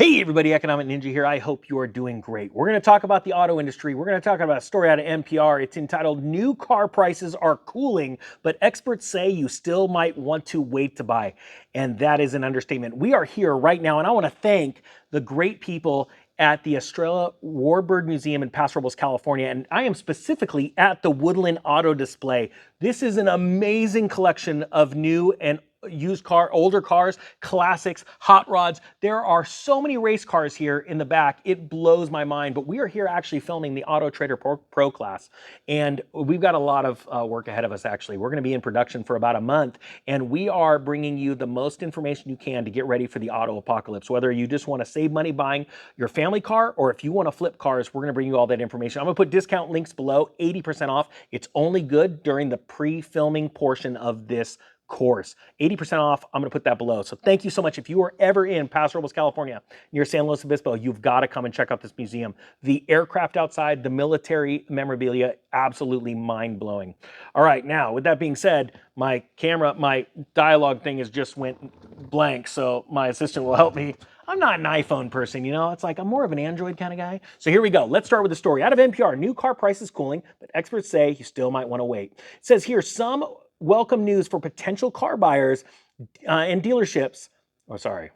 Hey everybody, Economic Ninja here. I hope you are doing great. We're going to talk about the auto industry. We're going to talk about a story out of NPR. It's entitled New Car Prices Are Cooling, but Experts Say You Still Might Want to Wait to Buy. And that is an understatement. We are here right now, and I want to thank the great people at the Estrella Warbird Museum in Paso Robles, California, and I am specifically at the Woodland Auto Display. This is an amazing collection of new and older cars, classics, hot rods. There are so many race cars here in the back. It blows my mind, but we are here actually filming the Auto Trader Pro class, and we've got a lot of work ahead of us actually. We're gonna be in production for about a month, and we are bringing you the most information you can to get ready for the auto apocalypse. Whether you just wanna save money buying your family car, or if you wanna flip cars, we're gonna bring you all that information. I'm gonna put discount links below, 80% off. It's only good during the pre-filming portion of this course. 80% off, I'm gonna put that below. So thank you so much. If you are ever in Paso Robles, California, near San Luis Obispo, you've gotta come and check out this museum. The aircraft outside, the military memorabilia, absolutely mind-blowing. All right, now, with that being said, my dialogue thing just went blank, so my assistant will help me. I'm not an iPhone person, you know? It's like I'm more of an Android kind of guy. So here we go. Let's start with the story. Out of NPR, new car prices cooling, but experts say you still might wanna wait. It says here, some welcome news for potential car buyers and dealerships. Oh, sorry.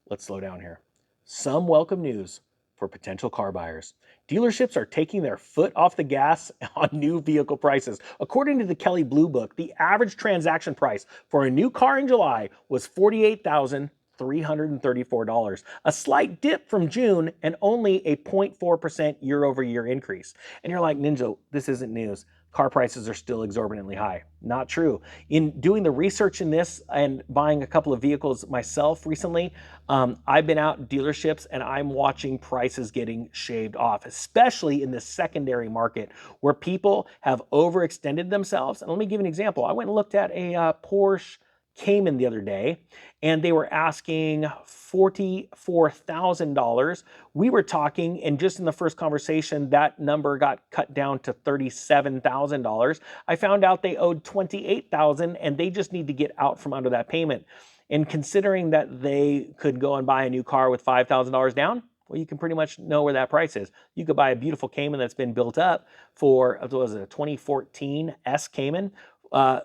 Let's slow down here. Some welcome news for potential car buyers. Dealerships are taking their foot off the gas on new vehicle prices. According to the Kelley Blue Book, the average transaction price for a new car in July was $48,334, a slight dip from June and only a 0.4% year-over-year increase. And you're like, Ninja, this isn't news. Car prices are still exorbitantly high. Not true. In doing the research in this and buying a couple of vehicles myself recently, I've been out in dealerships and I'm watching prices getting shaved off, especially in the secondary market where people have overextended themselves. And let me give you an example. I went and looked at a Porsche Cayman the other day, and they were asking $44,000. We were talking, and just in the first conversation, that number got cut down to $37,000. I found out they owed $28,000, and they just need to get out from under that payment. And considering that they could go and buy a new car with $5,000 down, well, you can pretty much know where that price is. You could buy a beautiful Cayman that's been built up for, what was it, a 2014 S Cayman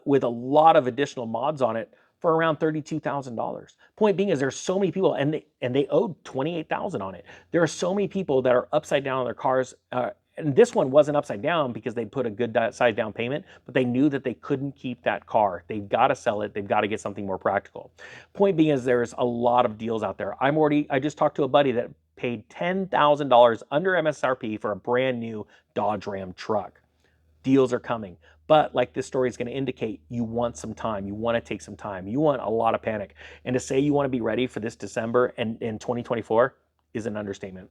with a lot of additional mods on it for around $32,000. Point being is there's so many people, and they owed $28,000 on it. There are so many people that are upside down on their cars. And this one wasn't upside down because they put a good size down payment, but they knew that they couldn't keep that car. They've got to sell it. They've got to get something more practical. Point being is there's a lot of deals out there. I just talked to a buddy that paid $10,000 under MSRP for a brand new Dodge Ram truck. Deals are coming. But like this story is going to indicate, you want some time. You want to take some time. You want a lot of panic. And to say you want to be ready for this December and in 2024 is an understatement.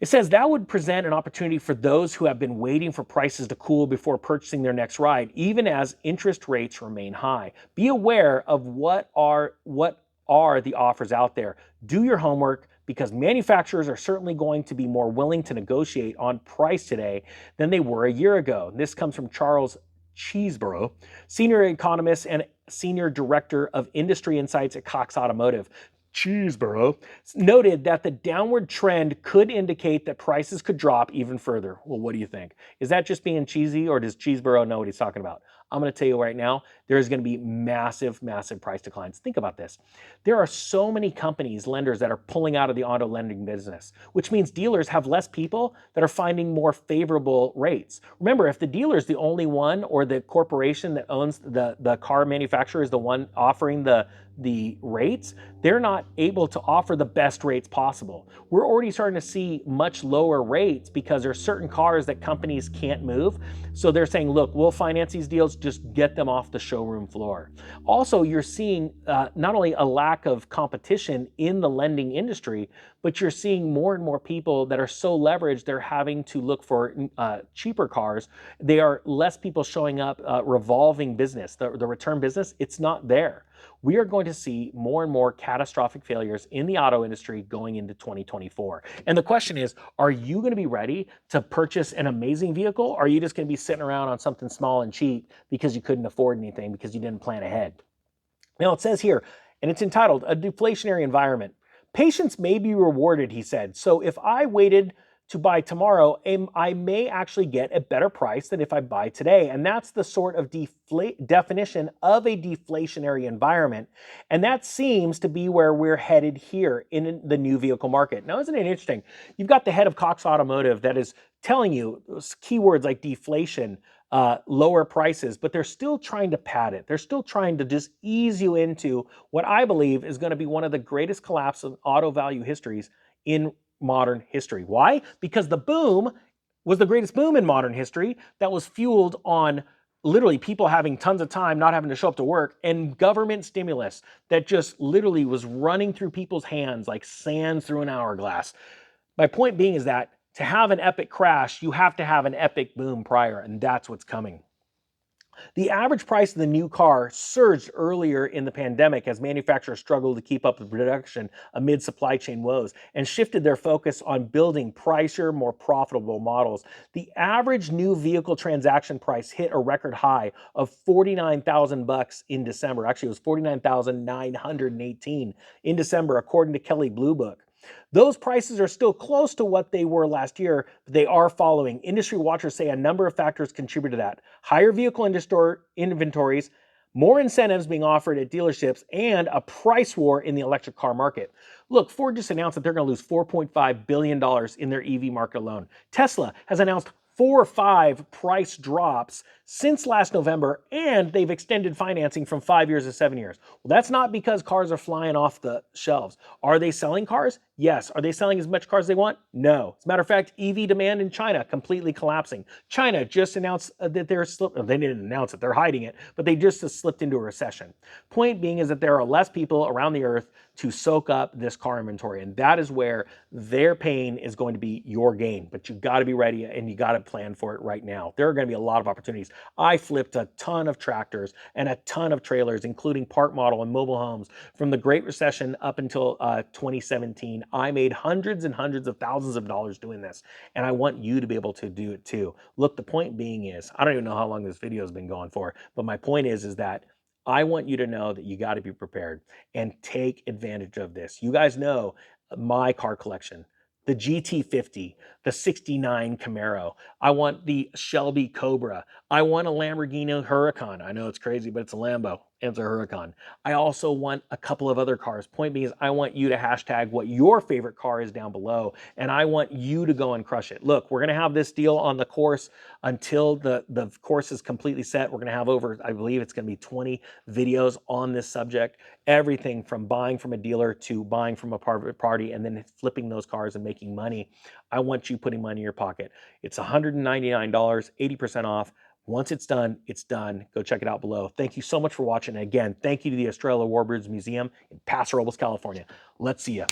It says that would present an opportunity for those who have been waiting for prices to cool before purchasing their next ride, even as interest rates remain high. Be aware of what are the offers out there. Do your homework, because manufacturers are certainly going to be more willing to negotiate on price today than they were a year ago. This comes from Charles Cheeseborough, senior economist and senior director of industry insights at Cox Automotive. Cheeseborough noted that the downward trend could indicate that prices could drop even further. Well, what do you think? Is that just being cheesy, or does Cheeseborough know what he's talking about? I'm going to tell you right now, there's going to be massive, massive price declines. Think about this. There are so many companies, lenders, that are pulling out of the auto lending business, which means dealers have less people that are finding more favorable rates. Remember, if the dealer is the only one, or the corporation that owns the car manufacturer is the one offering the rates, they're not able to offer the best rates possible. We're already starting to see much lower rates because there's certain cars that companies can't move. So they're saying, look, we'll finance these deals, just get them off the showroom floor. Also, you're seeing not only a lack of competition in the lending industry, but you're seeing more and more people that are so leveraged, they're having to look for cheaper cars. There are less people showing up, revolving business, the return business, it's not there. We are going to see more and more catastrophic failures in the auto industry going into 2024. And the question is, are you going to be ready to purchase an amazing vehicle? Or are you just going to be sitting around on something small and cheap because you couldn't afford anything because you didn't plan ahead? Now it says here, and it's entitled A Deflationary Environment. Patience may be rewarded, he said. So if I waited to buy tomorrow, I may actually get a better price than if I buy today. And that's the sort of definition of a deflationary environment. And that seems to be where we're headed here in the new vehicle market. Now, isn't it interesting? You've got the head of Cox Automotive that is telling you those keywords like deflation, lower prices, but they're still trying to pad it. They're still trying to just ease you into what I believe is going to be one of the greatest collapses of auto value histories in modern history. Why? Because the boom was the greatest boom in modern history that was fueled on literally people having tons of time, not having to show up to work, and government stimulus that just literally was running through people's hands like sand through an hourglass. My point being is that to have an epic crash, you have to have an epic boom prior, and that's what's coming. The average price of the new car surged earlier in the pandemic as manufacturers struggled to keep up with production amid supply chain woes and shifted their focus on building pricier, more profitable models. The average new vehicle transaction price hit a record high of $49,000 in December. Actually, it was 49,918 in December, according to Kelley Blue Book. Those prices are still close to what they were last year, but they are following. Industry watchers say a number of factors contribute to that. Higher vehicle inventories, more incentives being offered at dealerships, and a price war in the electric car market. Look, Ford just announced that they're going to lose $4.5 billion in their EV market alone. Tesla has announced 4 or 5 price drops since last November, and they've extended financing from 5 years to 7 years. Well, that's not because cars are flying off the shelves. Are they selling cars? Yes. Are they selling as much cars as they want? No. As a matter of fact, EV demand in China completely collapsing. China just announced that they didn't announce it, they're hiding it, but they just slipped into a recession. Point being is that there are less people around the earth to soak up this car inventory, and that is where their pain is going to be your gain. But you got to be ready and you got to plan for it right now. There are going to be a lot of opportunities. I flipped a ton of tractors and a ton of trailers, including park model and mobile homes, from the Great Recession up until 2017. I made hundreds and hundreds of thousands of dollars doing this, and I want you to be able to do it too. Look, the point being is, I don't even know how long this video has been going for, but my point is that I want you to know that you got to be prepared and take advantage of this. You guys know my car collection, the GT50, the 69 Camaro. I want the Shelby Cobra. I want a Lamborghini Huracan. I know it's crazy, but it's a Lambo and it's a Huracan. I also want a couple of other cars. Point being is I want you to hashtag what your favorite car is down below, and I want you to go and crush it. Look, we're going to have this deal on the course until the course is completely set. We're going to have over, I believe it's going to be 20 videos on this subject. Everything from buying from a dealer to buying from a private party and then flipping those cars and making money. I want you putting money in your pocket. It's $199, 80% off. Once it's done, it's done. Go check it out below. Thank you so much for watching. And again, thank you to the Estrella Warbirds Museum in Paso Robles, California. Let's see you.